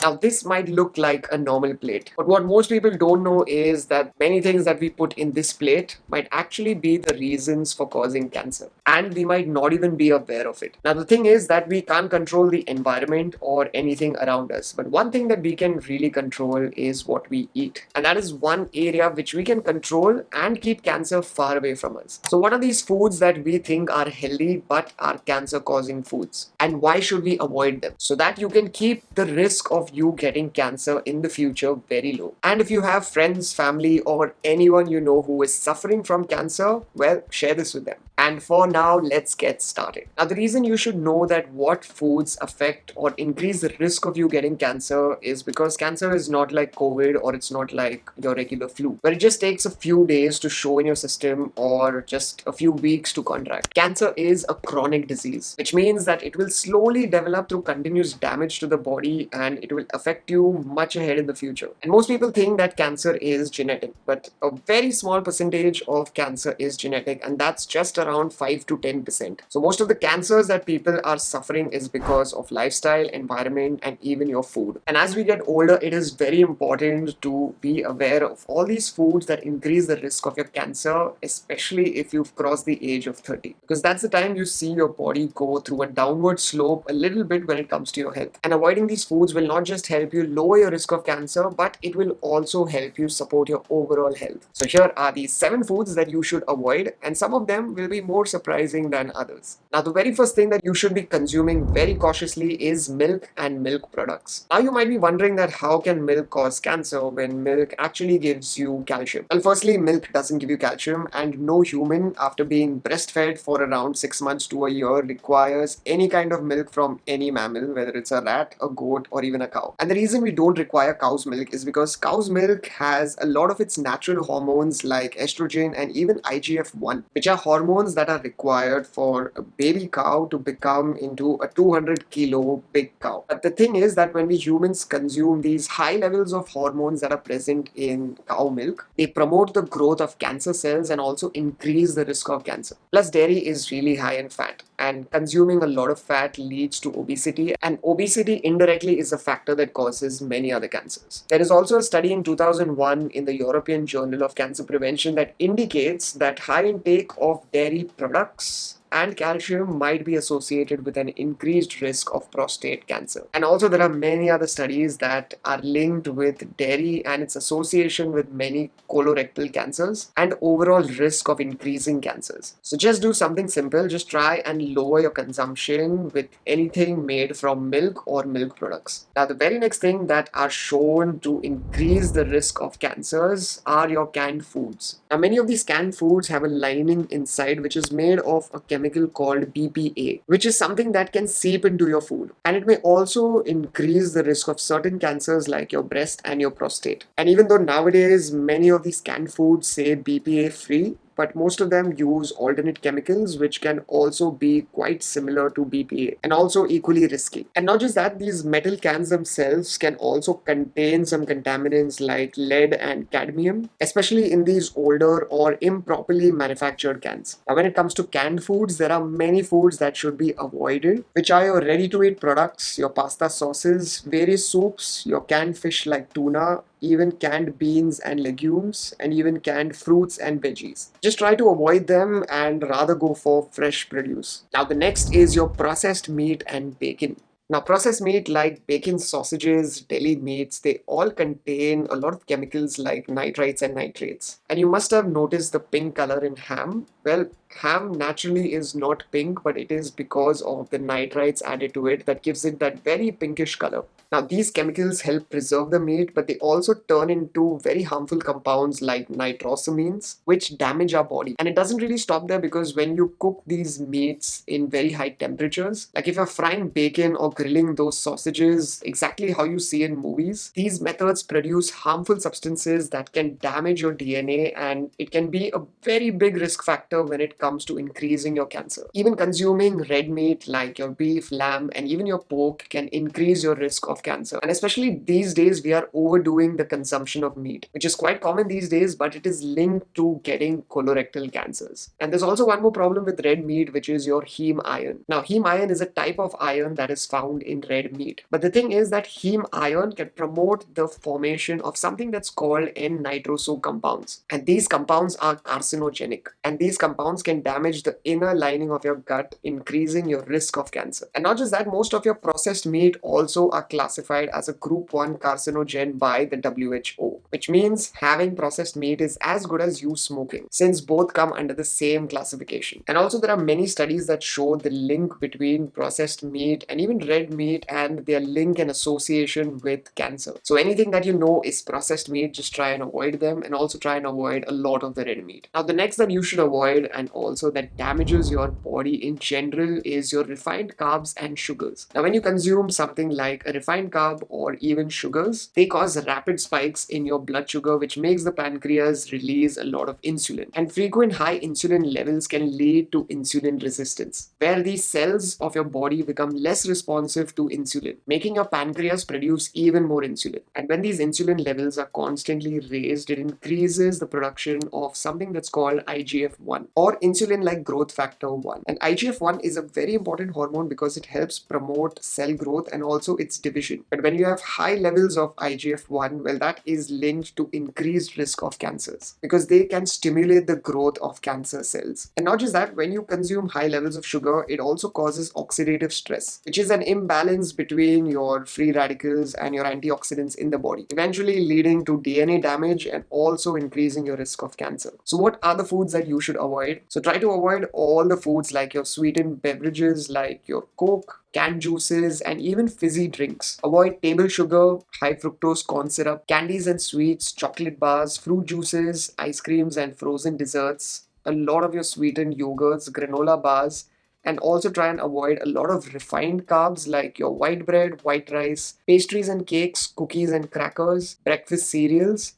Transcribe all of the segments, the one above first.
Now, this might look like a normal plate, but what most people don't know is that many things that we put in this plate might actually be the reasons for causing cancer, and we might not even be aware of it. Now, the thing is that we can't control the environment or anything around us, but one thing that we can really control is what we eat, and that is one area which we can control and keep cancer far away from us. So, what are these foods that we think are healthy but are cancer causing foods, and why should we avoid them so that you can keep the risk of you getting cancer in the future very low? And if you have friends, family, or anyone you know who is suffering from cancer, well, share this with them. And for now, let's get started. Now, the reason you should know that what foods affect or increase the risk of you getting cancer is because cancer is not like COVID, or it's not like your regular flu, where it just takes a few days to show in your system or just a few weeks to contract. Cancer is a chronic disease, which means that it will slowly develop through continuous damage to the body, and it will affect you much ahead in the future. And most people think that cancer is genetic, but a very small percentage of cancer is genetic, and that's just around 5 to 10%. So most of the cancers that people are suffering is because of lifestyle, environment, and even your food. And as we get older, it is very important to be aware of all these foods that increase the risk of your cancer, especially if you've crossed the age of 30, because that's the time you see your body go through a downward slope a little bit when it comes to your health. And avoiding these foods will not just help you lower your risk of cancer, but it will also help you support your overall health. So here are these 7 foods that you should avoid, and some of them will be more surprising than others. Now, the very first thing that you should be consuming very cautiously is milk and milk products. Now, you might be wondering that how can milk cause cancer when milk actually gives you calcium? Well, firstly, milk doesn't give you calcium, and no human after being breastfed for around 6 months to a year requires any kind of milk from any mammal, whether it's a rat, a goat, or even a cow. And the reason we don't require cow's milk is because cow's milk has a lot of its natural hormones like estrogen and even IGF-1, which are hormones that are required for a baby cow to become into a 200 kilo big cow. But the thing is that when we humans consume these high levels of hormones that are present in cow milk, they promote the growth of cancer cells and also increase the risk of cancer. Plus, dairy is really high in fat, and consuming a lot of fat leads to obesity, and obesity indirectly is a factor that causes many other cancers. There is also a study in 2001 in the European Journal of Cancer Prevention that indicates that high intake of dairy products and calcium might be associated with an increased risk of prostate cancer. And also, there are many other studies that are linked with dairy and its association with many colorectal cancers and overall risk of increasing cancers. So, just do something simple, just try and lower your consumption with anything made from milk or milk products. Now, the very next thing that are shown to increase the risk of cancers are your canned foods. Now, many of these canned foods have a lining inside which is made of a chemical called BPA, which is something that can seep into your food. And it may also increase the risk of certain cancers like your breast and your prostate. And even though nowadays many of these canned foods say BPA free, but most of them use alternate chemicals which can also be quite similar to BPA and also equally risky. And not just that, these metal cans themselves can also contain some contaminants like lead and cadmium, especially in these older or improperly manufactured cans. Now, when it comes to canned foods, there are many foods that should be avoided, which are your ready-to-eat products, your pasta sauces, various soups, your canned fish like tuna, even canned beans and legumes, and even canned fruits and veggies. Just try to avoid them and rather go for fresh produce. Now, the next is your processed meat and bacon. Now, processed meat like bacon, sausages, deli meats, they all contain a lot of chemicals like nitrites and nitrates. And you must have noticed the pink color in ham. Well, ham naturally is not pink, but it is because of the nitrites added to it that gives it that very pinkish color. Now, these chemicals help preserve the meat, but they also turn into very harmful compounds like nitrosamines, which damage our body. And it doesn't really stop there, because when you cook these meats in very high temperatures, like if you're frying bacon or grilling those sausages exactly how you see in movies, these methods produce harmful substances that can damage your DNA, and it can be a very big risk factor when it comes to increasing your cancer. Even consuming red meat like your beef, lamb, and even your pork can increase your risk of of cancer. And especially these days, we are overdoing the consumption of meat, which is quite common these days, but it is linked to getting colorectal cancers. And there's also one more problem with red meat, which is your heme iron. Now, heme iron is a type of iron that is found in red meat. But the thing is that heme iron can promote the formation of something that's called N-nitroso compounds. And these compounds are carcinogenic. And these compounds can damage the inner lining of your gut, increasing your risk of cancer. And not just that, most of your processed meat also are classified as a group 1 carcinogen by the WHO, which means having processed meat is as good as you smoking, since both come under the same classification. And also there are many studies that show the link between processed meat and even red meat and their link and association with cancer. So anything that you know is processed meat, just try and avoid them, and also try and avoid a lot of the red meat. Now the next that you should avoid, and also that damages your body in general, is your refined carbs and sugars. Now when you consume something like a refined carb or even sugars, they cause rapid spikes in your blood sugar, which makes the pancreas release a lot of insulin. And frequent high insulin levels can lead to insulin resistance, where these cells of your body become less responsive to insulin, making your pancreas produce even more insulin. And when these insulin levels are constantly raised, it increases the production of something that's called IGF-1, or insulin-like growth factor 1. And IGF-1 is a very important hormone because it helps promote cell growth and also its division. But when you have high levels of IGF-1, well, that is linked to increased risk of cancers because they can stimulate the growth of cancer cells. And not just that, when you consume high levels of sugar, it also causes oxidative stress, which is an imbalance between your free radicals and your antioxidants in the body, eventually leading to DNA damage and also increasing your risk of cancer. So what are the foods that you should avoid? So try to avoid all the foods like your sweetened beverages like your Coke, canned juices, and even fizzy drinks. Avoid table sugar, high fructose corn syrup, candies and sweets, chocolate bars, fruit juices, ice creams, and frozen desserts. A lot of your sweetened yogurts, granola bars, and also try and avoid a lot of refined carbs like your white bread, white rice, pastries and cakes, cookies and crackers, breakfast cereals,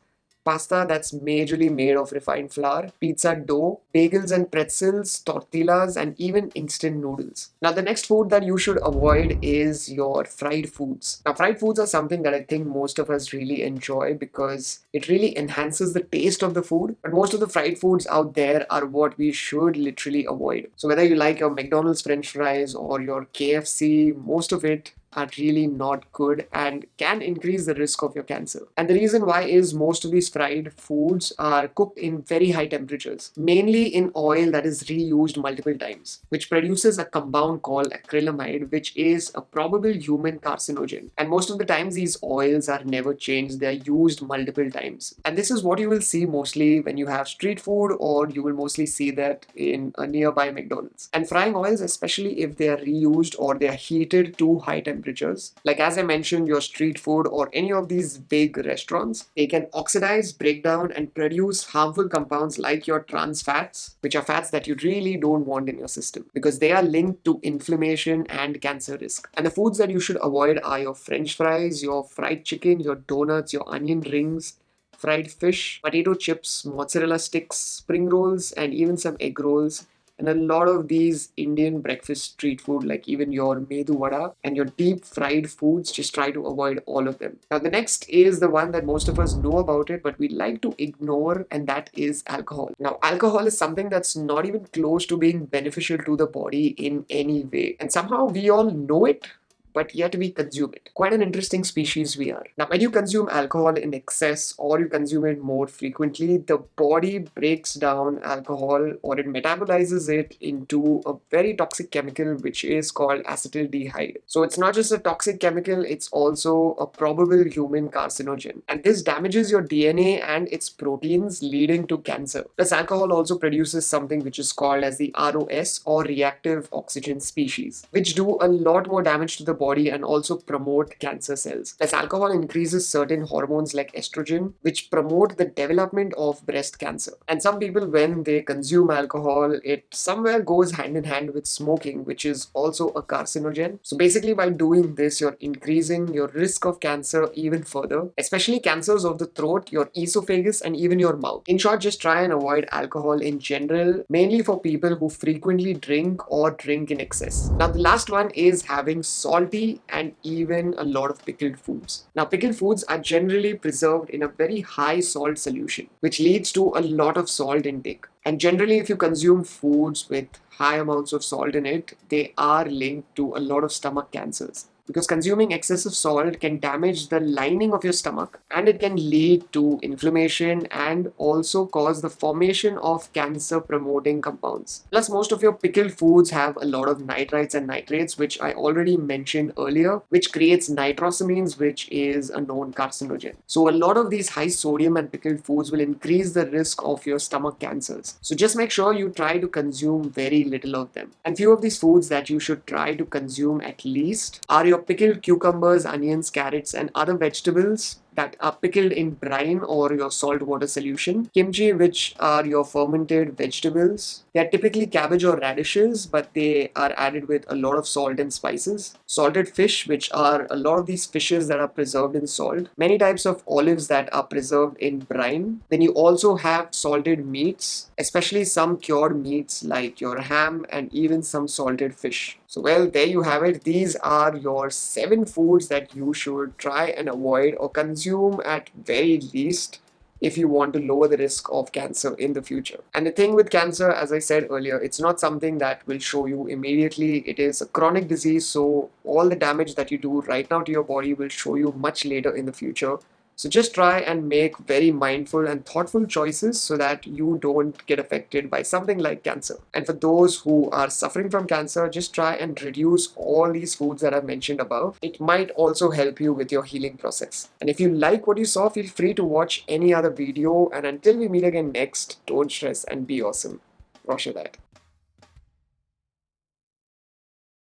pasta that's majorly made of refined flour, pizza dough, bagels and pretzels, tortillas, and even instant noodles. Now, the next food that you should avoid is your fried foods. Now, fried foods are something that I think most of us really enjoy because it really enhances the taste of the food. But most of the fried foods out there are what we should literally avoid. So, whether you like your McDonald's French fries or your KFC, most of it are really not good and can increase the risk of your cancer. And the reason why is most of these fried foods are cooked in very high temperatures, mainly in oil that is reused multiple times, which produces a compound called acrylamide, which is a probable human carcinogen. And most of the times these oils are never changed, they are used multiple times. And this is what you will see mostly when you have street food, or you will mostly see that in a nearby McDonald's. And frying oils, especially if they are reused or they are heated to high temperatures, like as I mentioned, your street food or any of these big restaurants, they can oxidize, break down, and produce harmful compounds like your trans fats, which are fats that you really don't want in your system because they are linked to inflammation and cancer risk. And the foods that you should avoid are your French fries, your fried chicken, your donuts, your onion rings, fried fish, potato chips, mozzarella sticks, spring rolls, and even some egg rolls. And a lot of these Indian breakfast street food, like even your medu vada and your deep fried foods, just try to avoid all of them. Now, the next is the one that most of us know about it, but we like to ignore, and that is alcohol. Now, alcohol is something that's not even close to being beneficial to the body in any way. And somehow we all know it, but yet we consume it. Quite an interesting species we are. Now, when you consume alcohol in excess or you consume it more frequently, the body breaks down alcohol or it metabolizes it into a very toxic chemical which is called acetaldehyde. So it's not just a toxic chemical, it's also a probable human carcinogen. And this damages your DNA and its proteins, leading to cancer. Plus, alcohol also produces something which is called as the ROS, or reactive oxygen species, which do a lot more damage to the body and also promote cancer cells. As alcohol increases certain hormones like estrogen, which promote the development of breast cancer. And some people, when they consume alcohol, it somewhere goes hand in hand with smoking, which is also a carcinogen. So basically, by doing this, you're increasing your risk of cancer even further, especially cancers of the throat, your esophagus, and even your mouth. In short, just try and avoid alcohol in general, mainly for people who frequently drink or drink in excess. Now, the last one is having salt salty, and even a lot of pickled foods. Now, pickled foods are generally preserved in a very high salt solution, which leads to a lot of salt intake. And generally, if you consume foods with high amounts of salt in it, they are linked to a lot of stomach cancers. Because consuming excessive salt can damage the lining of your stomach, and it can lead to inflammation and also cause the formation of cancer promoting compounds. Plus, most of your pickled foods have a lot of nitrites and nitrates, which I already mentioned earlier, which creates nitrosamines, which is a known carcinogen. So, a lot of these high sodium and pickled foods will increase the risk of your stomach cancers. So, just make sure you try to consume very little of them. And few of these foods that you should try to consume at least are your pickled cucumbers, onions, carrots, and other vegetables that are pickled in brine or your salt water solution. Kimchi, which are your fermented vegetables. They are typically cabbage or radishes, but they are added with a lot of salt and spices. Salted fish, which are a lot of these fishes that are preserved in salt. Many types of olives that are preserved in brine. Then you also have salted meats, especially some cured meats like your ham and even some salted fish. So, well, there you have it. These are your 7 foods that you should try and avoid or consume at very least if you want to lower the risk of cancer in the future. And the thing with cancer, as I said earlier, it's not something that will show you immediately. It is a chronic disease, so all the damage that you do right now to your body will show you much later in the future. So just try and make very mindful and thoughtful choices so that you don't get affected by something like cancer. And for those who are suffering from cancer, just try and reduce all these foods that I've mentioned above. It might also help you with your healing process. And if you like what you saw, feel free to watch any other video. And until we meet again next, don't stress and be awesome. Rocher that.